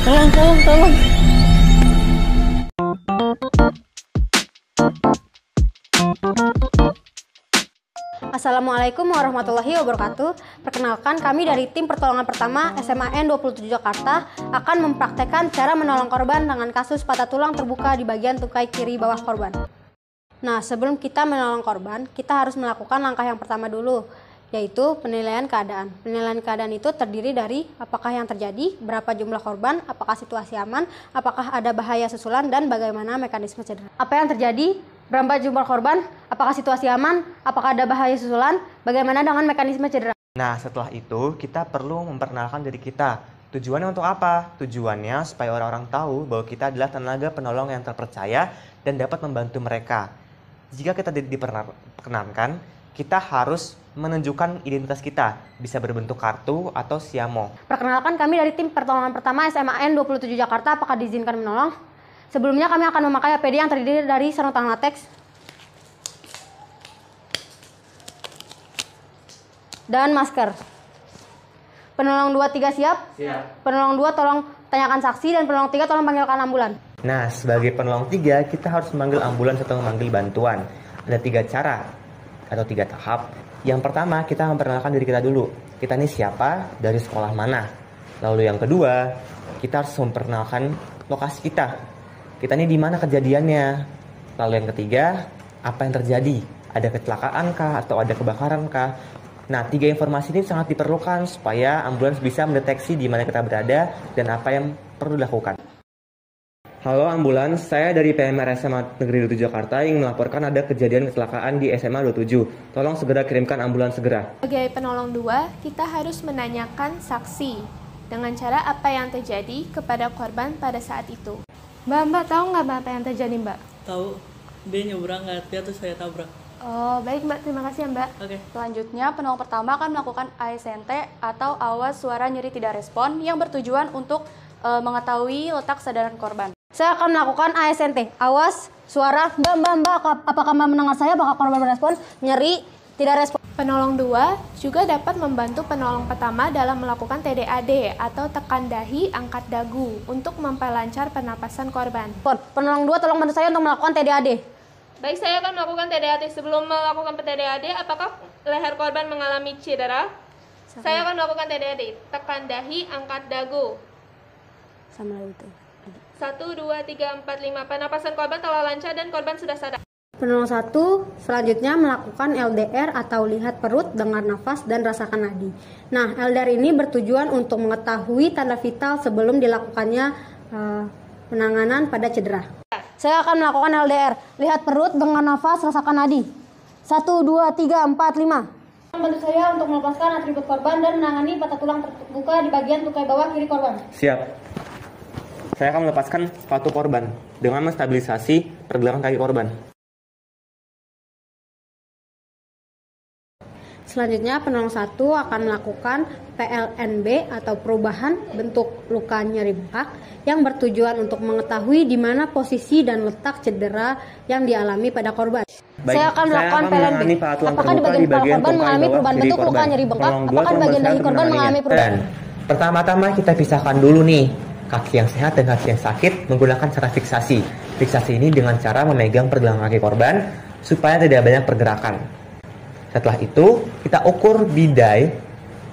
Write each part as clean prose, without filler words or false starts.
Tolong. Assalamualaikum warahmatullahi wabarakatuh. Perkenalkan, kami dari tim pertolongan pertama SMAN 27 Jakarta akan mempraktekkan cara menolong korban dengan kasus patah tulang terbuka di bagian tukai kiri bawah korban. Nah, sebelum kita menolong korban, kita harus melakukan langkah yang pertama dulu, yaitu penilaian keadaan. Penilaian keadaan itu terdiri dari apakah yang terjadi, berapa jumlah korban, apakah situasi aman, apakah ada bahaya susulan, dan bagaimana mekanisme cedera. Apa yang terjadi? Berapa jumlah korban? Apakah situasi aman? Apakah ada bahaya susulan? Bagaimana dengan mekanisme cedera? Nah, setelah itu kita perlu memperkenalkan diri kita. Tujuannya untuk apa? Tujuannya supaya orang-orang tahu bahwa kita adalah tenaga penolong yang terpercaya dan dapat membantu mereka. Jika kita diperkenankan, kita harus menunjukkan identitas kita, bisa berbentuk kartu atau siamo. Perkenalkan, kami dari tim pertolongan pertama SMAN 27 Jakarta. Apakah diizinkan menolong? Sebelumnya kami akan memakai APD yang terdiri dari sarung tangan lateks dan masker. Penolong 2-3 siap? Siap. Penolong 2 tolong tanyakan saksi, dan penolong 3 tolong panggilkan ambulan. Nah, sebagai penolong 3, kita harus memanggil ambulans atau memanggil bantuan. Ada 3 cara atau 3 tahap. Yang pertama, kita memperkenalkan diri kita dulu. Kita ini siapa, dari sekolah mana. Lalu yang kedua, kita harus memperkenalkan lokasi kita. Kita ini di mana kejadiannya. Lalu yang ketiga, apa yang terjadi? Ada kecelakaan kah atau ada kebakaran kah? Nah, 3 informasi ini sangat diperlukan supaya ambulans bisa mendeteksi di mana kita berada dan apa yang perlu dilakukan. Halo ambulans, saya dari PMR SMA Negeri 27 Jakarta yang melaporkan ada kejadian kecelakaan di SMA 27. Tolong segera kirimkan ambulans segera. Sebagai penolong 2, kita harus menanyakan saksi dengan cara apa yang terjadi kepada korban pada saat itu. Mbak, tahu nggak apa yang terjadi, Mbak? Tahu, dia nyebrang nggak hati terus saya tabrak. Oh, baik Mbak, terima kasih ya Mbak. Oke. Selanjutnya, penolong pertama akan melakukan ASNT atau awas suara nyeri tidak respon yang bertujuan untuk mengetahui letak kesadaran korban. Saya akan melakukan ASNT, awas suara. Mbak, apakah Mbak mendengar saya? Apakah korban berespon? Nyeri, tidak respon. Penolong 2 juga dapat membantu penolong pertama dalam melakukan TDAD atau tekan dahi, angkat dagu untuk memperlancar pernapasan korban. Penolong 2 tolong bantu saya untuk melakukan TDAD. Baik, saya akan melakukan TDAD. Sebelum melakukan TDAD, apakah leher korban mengalami cedera? Saya akan melakukan TDAD, tekan dahi, angkat dagu. Sama itu. 1, 2, 3, 4, 5. Pernapasan korban telah lancar dan korban sudah sadar. Penolong 1 selanjutnya melakukan LDR atau lihat perut, dengar nafas, dan rasakan nadi. Nah, LDR ini bertujuan untuk mengetahui tanda vital sebelum dilakukannya penanganan pada cedera. Saya akan melakukan LDR, lihat perut, dengar nafas, rasakan nadi. 1, 2, 3, 4, 5. Bantu saya untuk melepaskan atribut korban dan menangani patah tulang terbuka di bagian tukai bawah kiri korban. Siap. Saya akan melepaskan sepatu korban dengan menstabilisasi pergelangan kaki korban. Selanjutnya, penolong 1 akan melakukan PLNB atau perubahan bentuk luka nyeri bengkak yang bertujuan untuk mengetahui di mana posisi dan letak cedera yang dialami pada korban. Saya akan melakukan PLNB. Apakah di bagian kepala korban mengalami perubahan bentuk luka nyeri bengkak? Apakah di bagian dahi korban mengalami perubahan? Pertama-tama kita pisahkan dulu nih kaki yang sehat dan kaki yang sakit menggunakan cara fiksasi. Fiksasi ini dengan cara memegang pergelangan kaki korban supaya tidak banyak pergerakan. Setelah itu, kita ukur bidai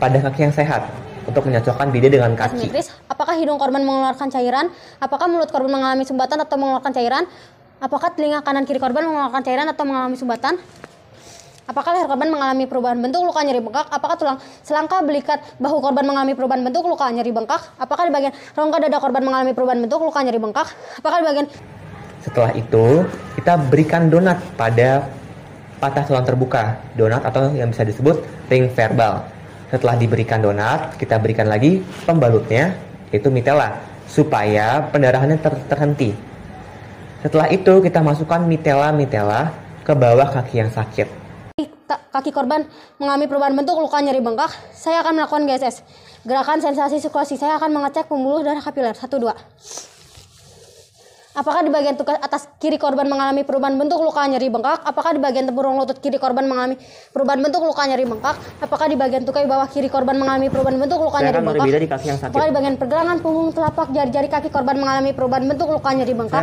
pada kaki yang sehat untuk menyocokkan bidai dengan kaki. Apakah hidung korban mengeluarkan cairan? Apakah mulut korban mengalami sumbatan atau mengeluarkan cairan? Apakah telinga kanan kiri korban mengeluarkan cairan atau mengalami sumbatan? Apakah leher korban mengalami perubahan bentuk luka nyeri bengkak? Apakah tulang selangka belikat bahu korban mengalami perubahan bentuk luka nyeri bengkak? Apakah di bagian rongga dada korban mengalami perubahan bentuk luka nyeri bengkak? Apakah di bagian... Setelah itu, kita berikan donat pada patah tulang terbuka, donat atau yang bisa disebut ring verbal. Setelah diberikan donat, kita berikan lagi pembalutnya, yaitu mitela, supaya pendarahannya terhenti. Setelah itu, kita masukkan mitela ke bawah kaki yang sakit. Kaki korban mengalami perubahan bentuk luka nyeri bengkak. Saya akan melakukan GSS, gerakan sensasi sirkulasi. Saya akan mengecek pembuluh darah kapiler. 1, 2. Apakah di bagian tukas atas kiri korban mengalami perubahan bentuk luka nyeri bengkak? Apakah di bagian tempurung lutut kiri korban mengalami perubahan bentuk luka nyeri bengkak? Apakah di bagian tukai bawah kiri korban mengalami perubahan bentuk luka nyeri bengkak? Beda di kaki yang sakit. Apakah di bagian pergelangan punggung telapak jari-jari kaki korban mengalami perubahan bentuk luka nyeri bengkak?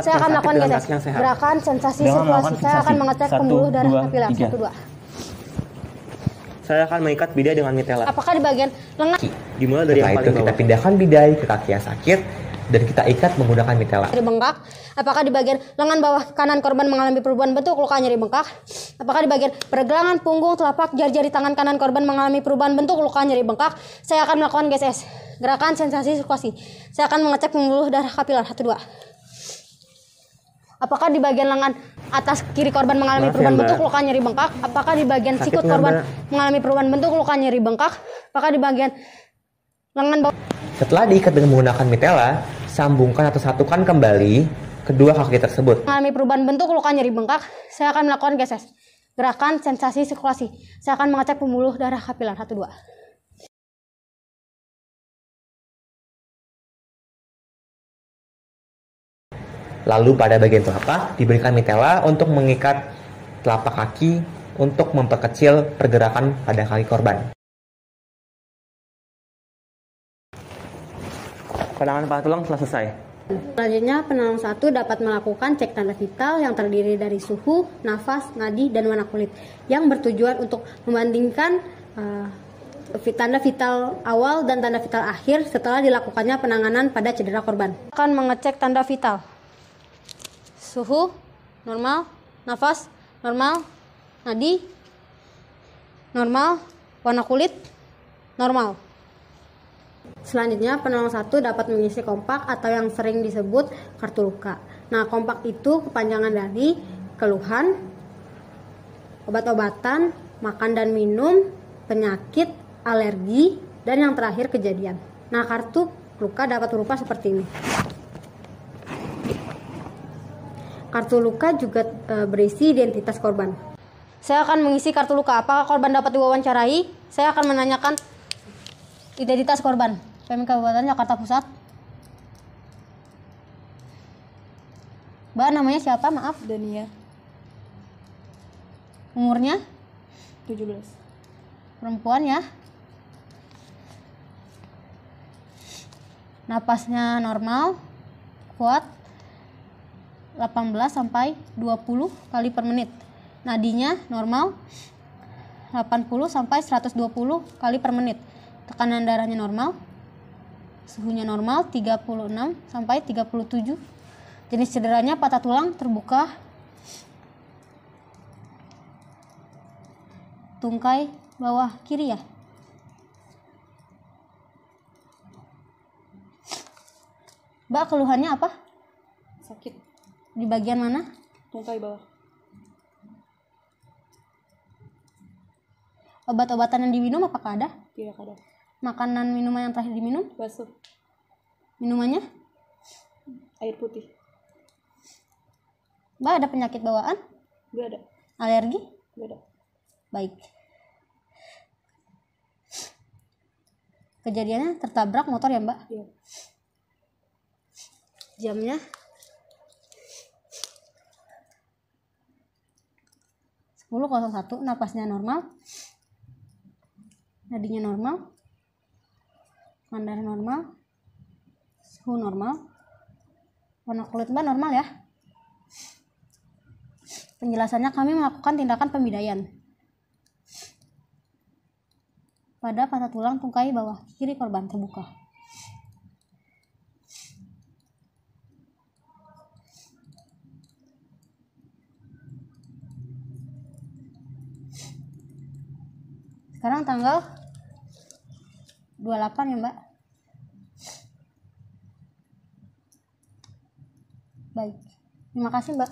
Saya akan melakukan geses gerakan sensasi sirkulasi. Saya akan mengecek pembuluh darah kapiler. 1, 2. Saya akan mengikat bidai dengan mitela. Apakah di bagian lengan? Dimulai dari yang paling bawah. Kita pindahkan bidai ke kaki yang sakit dan kita ikat menggunakan mitela. Nyeri bengkak. Apakah di bagian lengan bawah kanan korban mengalami perubahan bentuk luka nyeri bengkak? Apakah di bagian pergelangan punggung telapak jari-jari tangan kanan korban mengalami perubahan bentuk luka nyeri bengkak? Saya akan melakukan GSS gerakan sensasi sirkulasi. Saya akan mengecek pembuluh darah kapiler. 1, 2. Apakah di bagian lengan atas kiri korban mengalami perubahan bentuk luka nyeri bengkak? Apakah di bagian sikut korban mengalami perubahan bentuk luka nyeri bengkak? Apakah di bagian lengan bawah? Setelah diikat dengan menggunakan mitela, sambungkan atau satukan kembali kedua kaki tersebut. Mengalami perubahan bentuk luka nyeri bengkak, saya akan melakukan GSS gerakan sensasi sirkulasi. Saya akan mengecek pembuluh darah kapiler. 1, 2. Lalu pada bagian telapak diberikan mitela untuk mengikat telapak kaki untuk memperkecil pergerakan pada kaki korban. Penanganan patah tulang telah selesai. Selanjutnya, penolong 1 dapat melakukan cek tanda vital yang terdiri dari suhu, nafas, nadi, dan warna kulit yang bertujuan untuk membandingkan tanda vital awal dan tanda vital akhir setelah dilakukannya penanganan pada cedera korban. Akan mengecek tanda vital. Suhu normal, nafas normal, nadi normal, warna kulit normal. Selanjutnya, penolong 1 dapat mengisi kompak atau yang sering disebut kartu luka. Nah, kompak itu kepanjangan dari keluhan, obat-obatan, makan dan minum, penyakit, alergi, dan yang terakhir kejadian. Nah, kartu luka dapat berupa seperti ini. Kartu luka juga berisi identitas korban. Saya akan mengisi kartu luka. Apakah korban dapat diwawancarai? Saya akan menanyakan identitas korban. PMI Kabupaten Jakarta Pusat. Mbak, namanya siapa? Maaf. Dania. Umurnya? 17. Perempuan ya. Napasnya normal, kuat, 18 sampai 20 kali per menit. Nadinya normal, 80 sampai 120 kali per menit. Tekanan darahnya normal. Suhunya normal, 36 sampai 37. Jenis cederanya patah tulang terbuka, tungkai bawah kiri ya. Mbak, keluhannya apa? Sakit Di bagian mana? tungkai bawah. Obat-obatan yang diminum apakah ada? Tidak ada. Makanan minuman yang terakhir diminum? Basuh. Minumannya? Air putih. Mbak, ada penyakit bawaan? Gak ada. Alergi? Gak ada. Baik. Kejadiannya tertabrak motor ya, Mbak? Iya. Jamnya 10.01, napasnya normal, nadinya normal, mandar normal, suhu normal, warna kulit Mbak normal ya. Penjelasannya, kami melakukan tindakan pemidaian pada patah tulang tungkai bawah kiri korban terbuka. Sekarang tanggal 28 ya, Mbak. Baik, terima kasih, Mbak.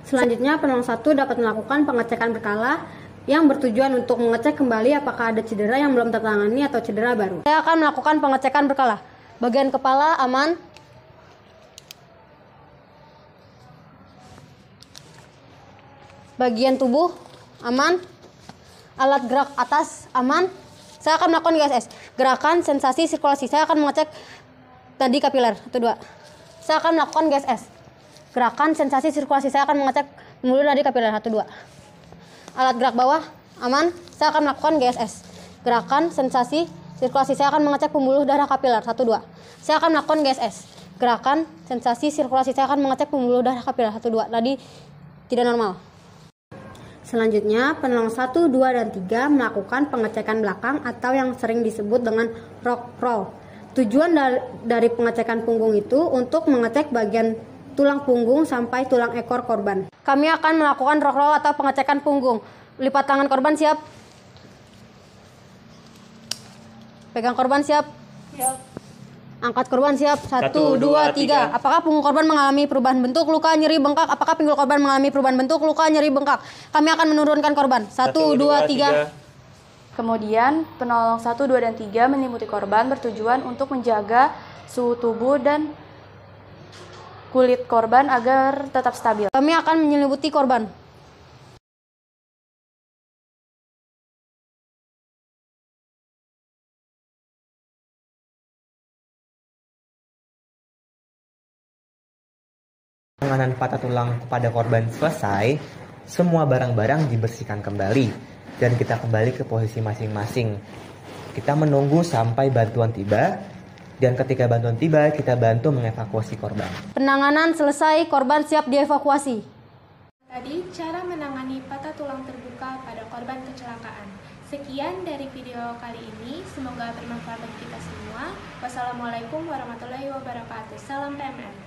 Selanjutnya, penolong 1 dapat melakukan pengecekan berkala yang bertujuan untuk mengecek kembali apakah ada cedera yang belum tertangani atau cedera baru. Saya akan melakukan pengecekan berkala. Bagian kepala aman. Bagian tubuh aman. Alat gerak atas aman. Saya akan melakukan GSS, gerakan sensasi sirkulasi. Saya akan mengecek nadi kapiler. 1, 2. saya akan melakukan GSS. Gerakan sensasi sirkulasi, saya akan mengecek pembuluh dari kapiler 1, 2. Alat gerak bawah, aman. Saya akan melakukan GSS. Gerakan sensasi sirkulasi, saya akan mengecek pembuluh darah kapiler 1, 2. Saya akan melakukan GSS. Gerakan sensasi sirkulasi, saya akan mengecek pembuluh darah kapiler 1, 2. Tadi tidak normal. Selanjutnya, penolong 1, 2, dan 3 melakukan pengecekan belakang atau yang sering disebut dengan rock roll. Tujuan dari pengecekan punggung itu untuk mengecek bagian tulang punggung sampai tulang ekor korban. Kami akan melakukan rock roll atau pengecekan punggung. Lipat tangan korban, siap. Pegang korban, siap. Siap. Angkat korban, siap. 1, 2, 3. Apakah punggung korban mengalami perubahan bentuk, luka, nyeri, bengkak? Apakah pinggul korban mengalami perubahan bentuk, luka, nyeri, bengkak? Kami akan menurunkan korban. 1, 2, 3. Kemudian, penolong 1, 2, dan 3 menyelimuti korban bertujuan untuk menjaga suhu tubuh dan kulit korban agar tetap stabil. Kami akan menyelimuti korban. Penanganan patah tulang kepada korban selesai, semua barang-barang dibersihkan kembali dan kita kembali ke posisi masing-masing. Kita menunggu sampai bantuan tiba, dan ketika bantuan tiba, kita bantu mengevakuasi korban. Penanganan selesai, korban siap dievakuasi. Tadi cara menangani patah tulang terbuka pada korban kecelakaan. Sekian dari video kali ini, semoga bermanfaat bagi kita semua. Wassalamualaikum warahmatullahi wabarakatuh. Salam PMR.